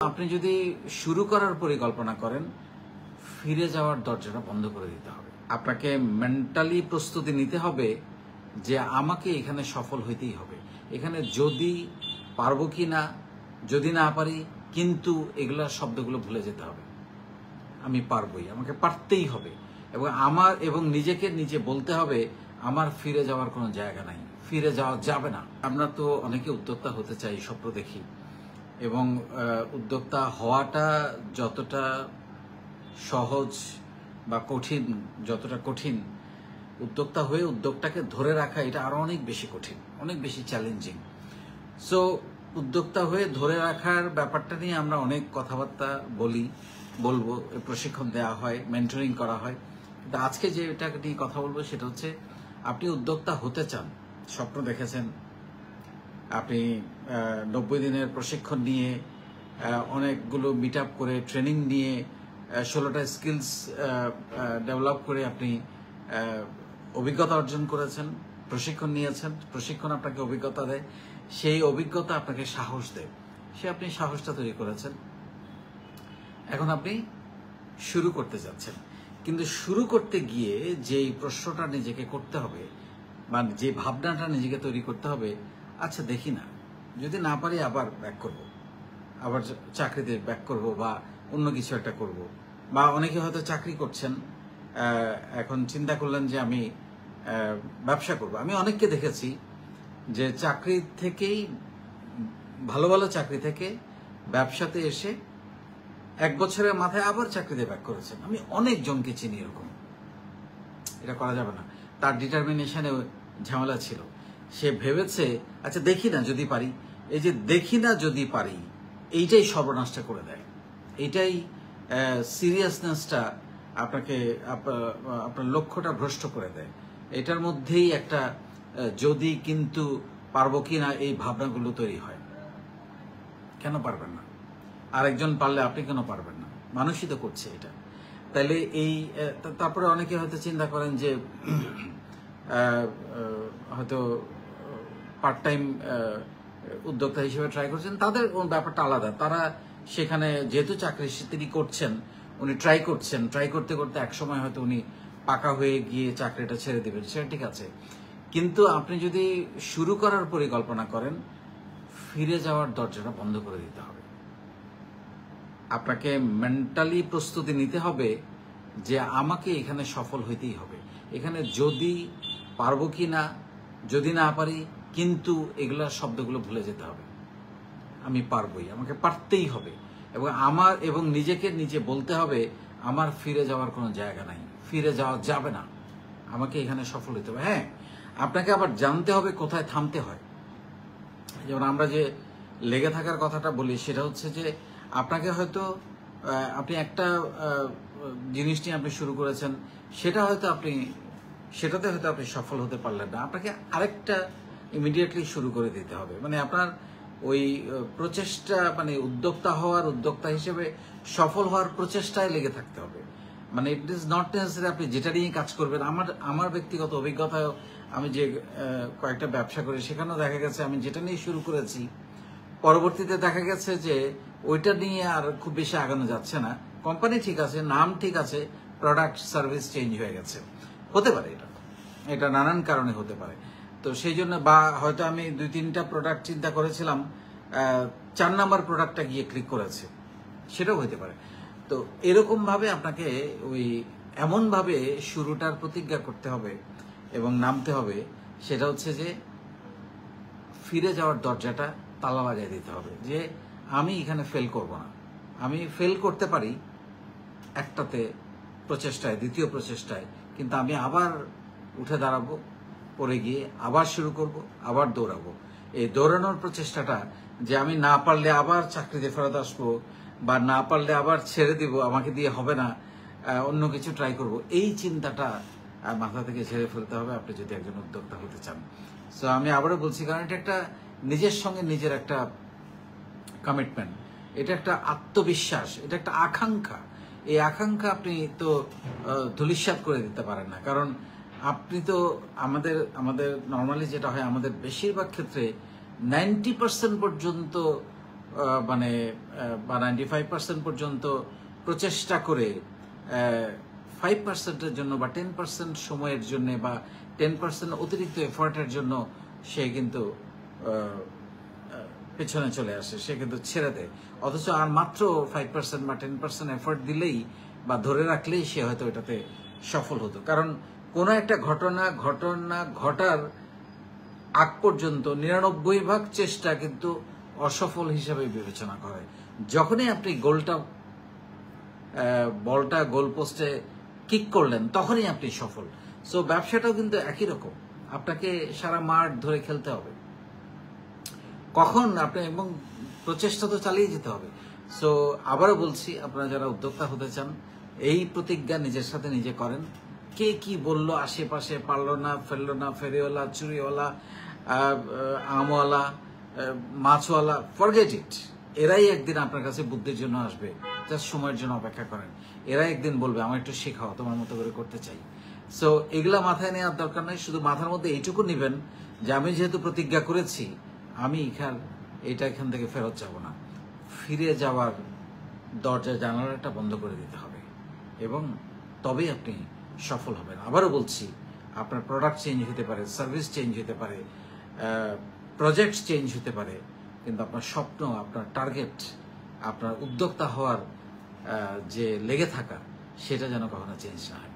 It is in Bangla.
আপনি যদি শুরু করার পরিকল্পনা করেন, ফিরে যাওয়ার দরজাটা বন্ধ করে দিতে হবে। আপনাকে মেন্টালি প্রস্তুতি নিতে হবে যে আমাকে এখানে সফল হইতেই হবে। এখানে যদি পারবো কি না, যদি না পারি, কিন্তু এগুলা শব্দগুলো ভুলে যেতে হবে। আমি পারবই, আমাকে পারতেই হবে এবং নিজেকে নিজে বলতে হবে আমার ফিরে যাওয়ার কোনো জায়গা নাই, ফিরে যাওয়া যাবে না। আমরা তো অনেকে উদ্যোক্তা হতে চাই, স্বপ্ন দেখি, এবং উদ্যোক্তা হওয়াটা যতটা সহজ বা কঠিন, যতটা কঠিন উদ্যোক্তা হয়ে উদ্যোগটাকে ধরে রাখা এটা আরো অনেক বেশি কঠিন, অনেক বেশি চ্যালেঞ্জিং। সো উদ্যোক্তা হয়ে ধরে রাখার ব্যাপারটা নিয়ে আমরা অনেক কথাবার্তা বলবো, প্রশিক্ষণ দেওয়া হয়, মেন্টরিং করা হয়। কিন্তু আজকে যেটা নিয়ে কথা বলবো সেটা হচ্ছে আপনি উদ্যোক্তা হতে চান, স্বপ্ন দেখেছেন, আপনি 90 দিনের প্রশিক্ষণ নিয়ে অনেকগুলো মিট আপ করে ট্রেনিং নিয়ে 16টা স্কিলস ডেভেলপ করে আপনি অভিজ্ঞতা অর্জন করেছেন, প্রশিক্ষণ নিয়েছেন, প্রশিক্ষণ আপনাকে অভিজ্ঞতা দেয়, সেই অভিজ্ঞতা আপনাকে সাহস দেয়, আপনি সাহসটা তৈরি করেছেন। এখন আপনি শুরু করতে যাচ্ছেন, কিন্তু শুরু করতে গিয়ে যেই প্রশ্নটা নিজেকে করতে হবে বা যে ভাবনাটা নিজেকে তৈরি করতে হবে, আচ্ছা দেখি না, যদি না পারি আবার ব্যাক করব, আবার চাকরিতে ব্যাক করব বা অন্য কিছু একটা করব। বা অনেকে হয়তো চাকরি করছেন, এখন চিন্তা করলেন যে আমি ব্যবসা করব। আমি অনেককে দেখেছি যে চাকরি থেকেই, ভালো ভালো চাকরি থেকে ব্যবসাতে এসে 1 বছরের মাথায় আবার চাকরিতে ব্যাক করেছেন। আমি অনেক জনকে চিনি এরকম। এটা করা যাবে না। তার ডিটারমিনেশনে ঝামেলা ছিল। সে ভেবেছে আচ্ছা দেখি না যদি পারি। এই যে দেখি না যদি পারি, এইটাই সর্বনাশটা করে দেয়। এইটাই সিরিয়াসনেসটা আপনাকে আপনার লক্ষ্যটা ভ্রষ্ট করে দেয়। এটার মধ্যেই একটা যদি কিন্তু পারবো কি না এই ভাবনাগুলো তৈরি হয়। কেন পারবেন না? আরেকজন পারলে আপনি কেন পারবেন না? মানুষই তো করছে এটা। তাইলে তারপরে অনেকে হয়তো চিন্তা করেন যে হয়তো পার্ট টাইম উদ্যোক্তা হিসেবে ট্রাই করছেন, তাদের ব্যাপারটা আলাদা। তারা সেখানে যেহেতু চাকরি তিনি করছেন, উনি ট্রাই করছেন, ট্রাই করতে করতে একসময় হয়তো উনি পাকা হয়ে গিয়ে চাকরিটা ছেড়ে দেবেন, সেটা ঠিক আছে। কিন্তু আপনি যদি শুরু করার পরিকল্পনা করেন, ফিরে যাওয়ার দরজাটা বন্ধ করে দিতে হবে। আপনাকে মেন্টালি প্রস্তুতি নিতে হবে যে আমাকে এখানে সফল হইতেই হবে। এখানে যদি পারবো কি না, যদি না পারি, কিন্তু এগুলা শব্দগুলো ভুলে যেতে হবে। আমি পারবই, আমাকে পারতেই হবে এবং নিজেকে নিজে বলতে হবে আমার ফিরে যাওয়ার কোনো জায়গা নাই, ফিরে যাওয়া যাবে না, আমাকে এখানে সফল হতে হবে। হ্যাঁ, আপনাকে আবার জানতে হবে কোথায় থামতে হয়। যেমন আমরা যে লেগে থাকার কথাটা বলি, সেটা হচ্ছে যে আপনাকে হয়তো আপনি একটা জিনিস নিয়ে আপনি শুরু করেছেন, সেটাতে হয়তো আপনি সফল হতে পারলেন না, আপনাকে আরেকটা ইমিডিয়েটলি শুরু করে দিতে হবে। মানে আপনার ওই প্রচেষ্টা, মানে উদ্যোক্তা হিসেবে সফল হওয়ার প্রচেষ্টায় লেগে থাকতে হবে। মানে ইট ইজ নট নেসেসারি আপনি যেটা নিয়ে কাজ করবেন। আমার ব্যক্তিগত অভিজ্ঞতায় আমি যে কয়েকটা ব্যবসা করি, সেখানেও দেখা গেছে আমি যেটা নিয়ে শুরু করেছি, পরবর্তীতে দেখা গেছে যে ওইটা নিয়ে আর খুব বেশি আগানো যাচ্ছে না। কোম্পানি ঠিক আছে, নাম ঠিক আছে, প্রোডাক্ট সার্ভিস চেঞ্জ হয়ে গেছে। হতে পারে এটা নানান কারণে হতে পারে। তো সেই জন্য, বা হয়তো আমি 2-3টা প্রোডাক্ট চিন্তা করেছিলাম, 4 নাম্বার প্রোডাক্টটা গিয়ে ক্লিক করেছে, সেটাও হতে পারে। তো এরকম ভাবে আপনাকে এমন ভাবে শুরুটার প্রতিজ্ঞা করতে হবে এবং নামতে হবে, সেটা হচ্ছে যে ফিরে যাওয়ার দরজাটা তালা লাগিয়ে দিতে হবে। যে আমি এখানে ফেল করব না, আমি ফেল করতে পারি একটাতে প্রচেষ্টায়, দ্বিতীয় প্রচেষ্টায়, কিন্তু আমি আবার উঠে দাঁড়াবো, পড়ে গিয়ে আবার শুরু করব, আবার দৌড়াবো। এই দৌড়ানোর প্রচেষ্টাটা, যে আমি না পারলে আবার চাকরিতে ফেরত আসবো, বা না পারলে আবার ছেড়ে দিব, আমাকে দিয়ে হবে না, অন্য কিছু ট্রাই করব, এই চিন্তাটা মাথা থেকে ঝেড়ে ফেলতে হবে আপনি যদি একজন উদ্যোক্তা হতে চান। সো আমি আবারও বলছি, কারণ এটা একটা নিজের সঙ্গে নিজের একটা কমিটমেন্ট, এটা একটা আত্মবিশ্বাস, এটা একটা আকাঙ্ক্ষা। এই আকাঙ্ক্ষা আপনি তো ধূলিসাৎ করে দিতে পারেন না। কারণ আপনি তো আমাদের নর্মালি যেটা হয়, আমাদের বেশিরভাগ ক্ষেত্রে 90% পর্যন্ত মানে বা 95% পর্যন্ত প্রচেষ্টা করে 5%-এর জন্য বা 10% সময়ের জন্য বা 10% অতিরিক্ত এফোর্টের জন্য সে কিন্তু পেছনে চলে আসে, সে কিন্তু ছেড়ে দেয়। অথচ আর মাত্র 5% বা 10% এফোর্ট দিলেই বা ধরে রাখলেই সে হয়তো এটাতে সফল হতো। কারণ কোনো একটা ঘটনা ঘটার আগ পর্যন্ত 99% চেষ্টা কিন্তু অসফল হিসাবে বিবেচনা করে। যখনই আপনি বলটা গোল পোস্টে কিক করলেন তখনই আপনি সফল। সো ব্যবসাটাও কিন্তু একই রকম, আপনাকে সারা মাঠ ধরে খেলতে হবে কখন আপনি, এবং প্রচেষ্টা তো চালিয়ে যেতে হবে। সো আবারও বলছি, আপনারা যারা উদ্যোক্তা হতে চান এই প্রতিজ্ঞা নিজের সাথে নিজে করেন। কে কি বলল, আশেপাশে পারলো না, ফেললো না, ফেরিওয়ালা, চুরিওয়ালা, আমওয়ালা, মাছওয়ালা, ফরগেট ইট। এরাই একদিন আপনার কাছে বুদ্ধির জন্য আসবে, জাস্ট সময়ের জন্য অপেক্ষা করেন। এরা একদিন বলবে আমার একটু শেখাও, তোমার মতো করে করতে চাই। সো এগুলা মাথায় নেওয়ার দরকার নেই, শুধু মাথার মধ্যে এইটুকু নেবেন যে আমি যেহেতু প্রতিজ্ঞা করেছি আমি এখান থেকে ফেরত যাব না। ফিরে যাওয়ার দরজা জানালাটা বন্ধ করে দিতে হবে এবং তবেই আপনি সফল হবেন। আবারও বলছি, আপনার প্রোডাক্ট চেঞ্জ হতে পারে, সার্ভিস চেঞ্জ হতে পারে, প্রজেক্ট চেঞ্জ হতে পারে, কিন্তু আপনার স্বপ্ন, আপনার টার্গেট, আপনার উদ্যোক্তা হওয়ার যে লেগে থাকা, সেটা যেন কখনো চেঞ্জ না হয়।